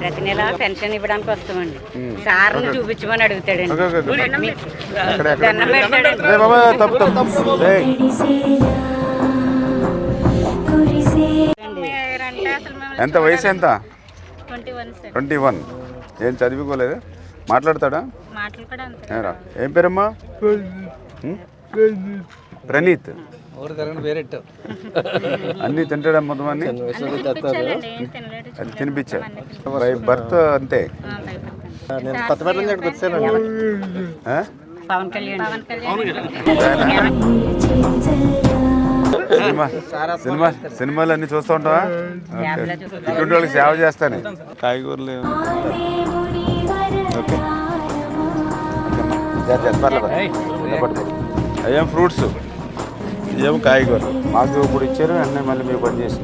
ప్రతి నెల పెన్షన్ ఇవ్వడానికి వస్తామండి. సార్ చూపించమని అడుగుతాడండి. దండం ఎంత వయసు ఎంత? 21. ఏం చదువుకోలేదు? మాట్లాడతాడా? ఏం పేరమ్మా? ప్రణీత్. అన్నీ తింటాడా? మొత్తం అన్ని తినిపించా. భర్త అంతే. సినిమాలు అన్ని చూస్తూ ఉంటావా? ఇటువంటి వాళ్ళకి సేవ చేస్తాను. కాయగూరలు ఓకే, అయ్యేం ఫ్రూట్స్, ఇదేమో కాయగూరలు. మాకు ఇప్పుడు ఇచ్చారు, అన్నీ మళ్ళీ మీకు పని చేసి